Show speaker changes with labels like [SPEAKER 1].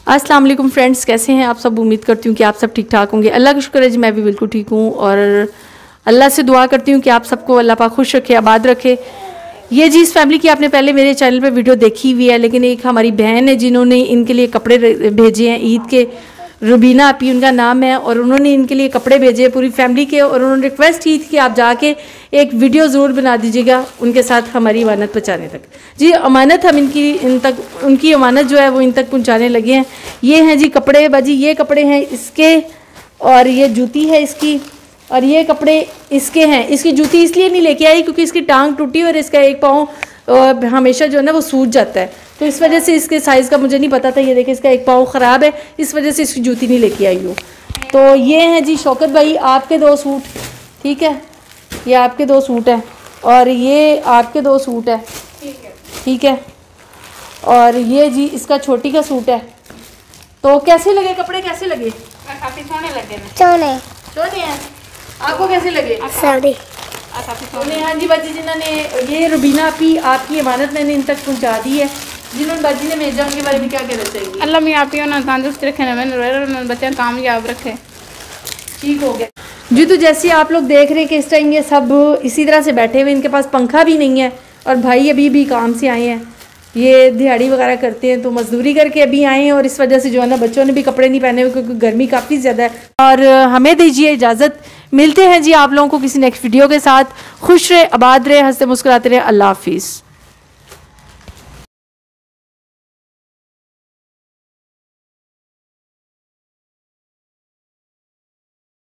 [SPEAKER 1] अस्सलाम वालेकुम फ्रेंड्स, कैसे हैं आप सब। उम्मीद करती हूँ कि आप सब ठीक ठाक होंगे। अल्लाह का शुक्र है जी, मैं भी बिल्कुल ठीक हूँ और अल्लाह से दुआ करती हूँ कि आप सबको अल्लाह पाक खुश रखे, आबाद रखे। ये जी इस फैमिली की आपने पहले मेरे चैनल पे वीडियो देखी हुई है, लेकिन एक हमारी बहन है जिन्होंने इनके लिए कपड़े भेजे हैं ईद के। रुबीना आपी उनका नाम है और उन्होंने इनके लिए कपड़े भेजे पूरी फैमिली के, और उन्होंने रिक्वेस्ट की थी कि आप जाके एक वीडियो ज़रूर बना दीजिएगा उनके साथ हमारी अमानत पहुँचाने तक। जी अमानत हम उनकी अमानत जो है वो इन तक पहुँचाने लगे हैं। ये हैं जी कपड़े बाजी, ये कपड़े हैं इसके और ये जूती है इसकी, और ये कपड़े इसके हैं। इसकी जूती इसलिए नहीं लेके आई क्योंकि इसकी टांग टूटी और इसका एक पाँव हमेशा जो है ना वो सूज जाता है, तो इस वजह से इसके साइज़ का मुझे नहीं पता था। ये देखिए इसका एक पाँव ख़राब है, इस वजह से इसकी जूती नहीं लेके आई हूँ। तो ये हैं जी शौकत भाई आपके 2 सूट, ठीक है, ये आपके 2 सूट हैं और ये आपके 2 सूट है, ठीक है, और ये जी इसका छोटी का सूट है। तो कैसे लगे कपड़े, कैसे लगे?
[SPEAKER 2] काफी सोने लगे ना।
[SPEAKER 1] सोने हैं। आपको कैसे लगे? हाँ जी बाजी, जिन्होंने ये रुबीना आपी आपकी अमानत मैंने इन तक पहुंचा दी है, जिन्होंने बाजी ने भेजा उनके बारे में क्या कहना चाहिए? अल्लाह में आप तंदुरुस्त रखे ना, मैंने बच्चे कामयाब रखे, ठीक हो गया जी। तो जैसे आप लोग देख रहे हैं कि इस टाइम ये सब इसी तरह से बैठे हुए, इनके पास पंखा भी नहीं है और भाई अभी भी काम से आए हैं, ये दिहाड़ी वगैरह करते हैं, तो मजदूरी करके अभी आए हैं और इस वजह से जो है ना बच्चों ने भी कपड़े नहीं पहने हुए क्योंकि गर्मी काफ़ी ज़्यादा है। और हमें दीजिए इजाज़त, मिलते हैं जी आप लोगों को किसी नेक्स्ट वीडियो के साथ। खुश रहे, आबाद रहे, हंसते मुस्कुराते रहे। अल्लाह हाफिज़।